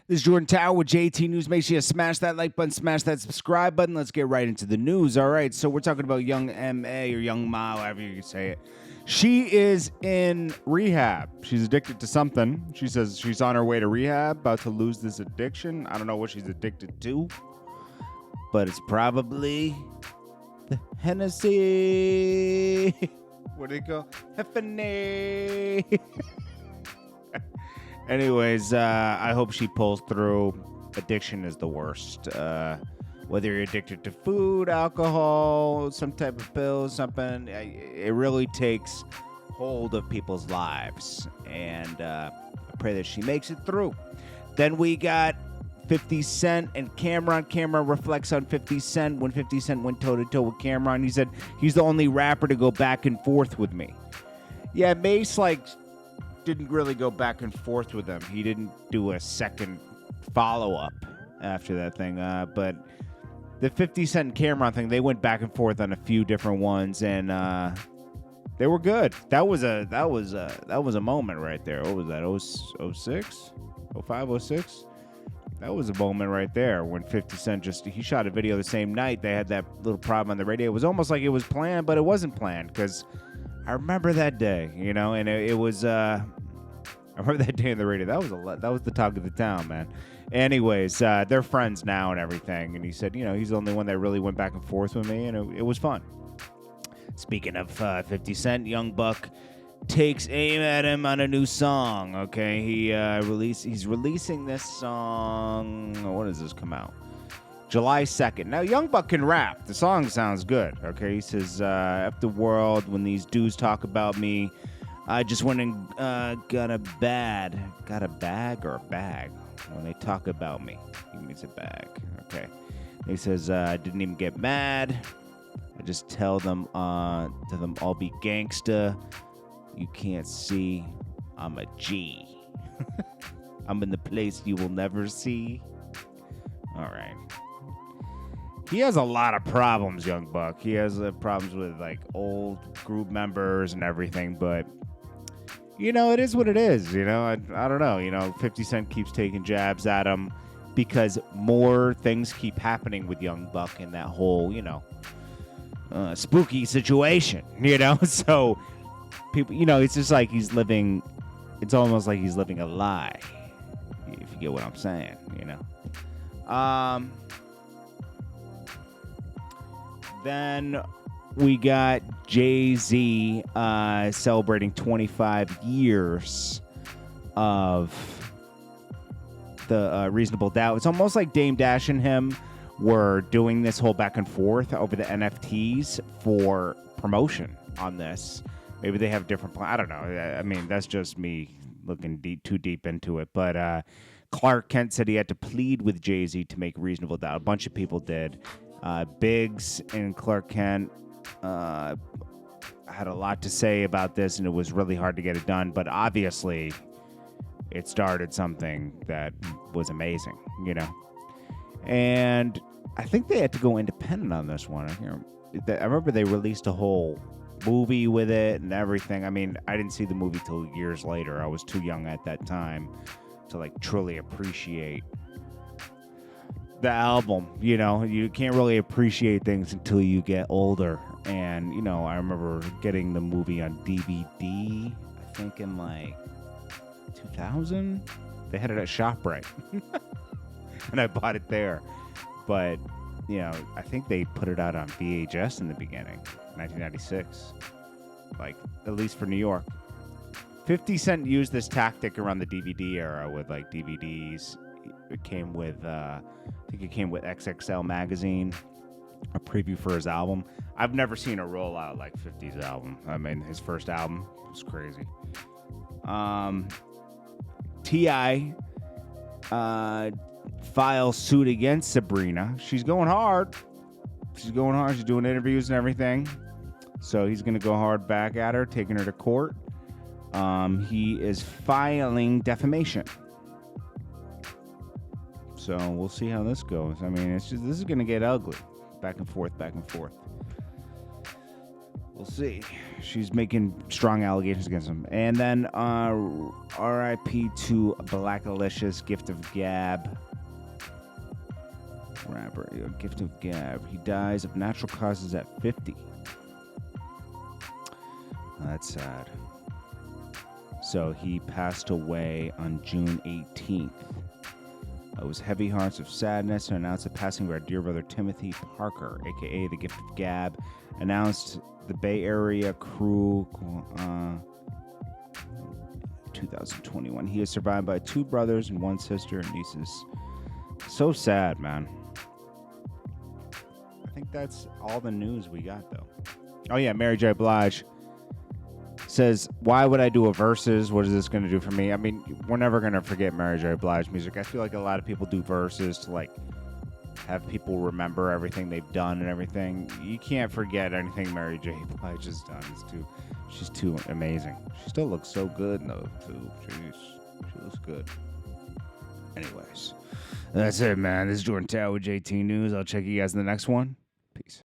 This is Jordan Tower with JT News. Make sure you smash that like button, smash that subscribe button. Let's get right into the news. All right, so we're talking about young M.A. or young Ma, however you say it. She is in rehab. She's addicted to something. She says she's on her way to rehab, about to lose this addiction. I don't know what she's addicted to, but it's probably the Hennessy. What do they call? Heffany. Anyways, I hope she pulls through. Addiction is the worst. Whether you're addicted to food, alcohol, some type of pill, something, it really takes hold of people's lives. And I pray that she makes it through. Then we got 50 Cent and Cameron. Cameron reflects on 50 Cent when 50 Cent went toe-to-toe with Cameron. He said, he's the only rapper to go back and forth with me. Yeah, Mace, didn't really go back and forth with him. He didn't do a second follow-up after that thing. But the 50 Cent and Cameron thing, they went back and forth on a few different ones, and they were good. That was a moment right there. What was that? 06? 05, 06? That was a moment right there when 50 Cent he shot a video the same night. They had that little problem on the radio. It was almost like it was planned, but it wasn't planned because I remember that day, and it was. I remember that day on the radio. That was the talk of the town, man. Anyways, they're friends now and everything. And he said, he's the only one that really went back and forth with me, and it was fun. Speaking of 50 Cent, Young Buck takes aim at him on a new song. Okay, he's releasing this song. When does this come out? July 2nd. Now, Young Buck can rap. The song sounds good, okay? He says, F the world, when these dudes talk about me, I just went and got a bag or a bag? When they talk about me, he means a bag, okay? He says, I didn't even get mad. I just tell them I'll be gangsta. You can't see, I'm a G. I'm in the place you will never see. All right. He has a lot of problems, Young Buck. He has problems with old group members and everything, but it is what it is. I don't know. 50 Cent keeps taking jabs at him because more things keep happening with Young Buck in that whole, spooky situation. So people, it's just like he's living. It's almost like he's living a lie. If you get what I'm saying, Then we got Jay-Z celebrating 25 years of the Reasonable Doubt. It's almost like Dame Dash and him were doing this whole back and forth over the NFTs for promotion on this. Maybe they have different plans. I don't know. I mean, that's just me looking too deep into it. But Clark Kent said he had to plead with Jay-Z to make Reasonable Doubt. A bunch of people did. Biggs and Clark Kent had a lot to say about this, and it was really hard to get it done. But obviously, it started something that was amazing, And I think they had to go independent on this one. I remember they released a whole movie with it and everything. I mean, I didn't see the movie till years later. I was too young at that time to truly appreciate the album. You can't really appreciate things until you get older. And I remember getting the movie on DVD, I think in 2000. They had it at ShopRite and I bought it there. But I think they put it out on VHS in the beginning, 1996, at least for New York. 50 Cent used this tactic around the DVD era with DVDs. It came with, I think it came with XXL magazine, a preview for his album. I've never seen a rollout like 50's album. I mean, his first album was crazy. T.I. Files suit against Sabrina. She's going hard. She's doing interviews and everything. So he's going to go hard back at her, taking her to court. He is filing defamation. So we'll see how this goes. I mean, this is going to get ugly. Back and forth. We'll see. She's making strong allegations against him. And then R.I.P. to Black Alicious, Gift of Gab. Rapper, Gift of Gab. He dies of natural causes at 50. That's sad. So he passed away on June 18th. It was heavy hearts of sadness to announce the passing of our dear brother Timothy Parker, a.k.a. the Gift of Gab, announced the Bay Area crew 2021. He is survived by 2 brothers and 1 sister and nieces. So sad, man. I think that's all the news we got, though. Oh, yeah, Mary J. Blige says, why would I do a Versus? What is this going to do for me? I mean, we're never going to forget Mary J. Blige music. I feel like a lot of people do Versus to, like, have people remember everything they've done and everything. You can't forget anything Mary J. Blige has done. She's too amazing. She still looks so good, though, too. She looks good. Anyways, that's it, man. This is Jordan Tower with JT News. I'll check you guys in the next one. Peace.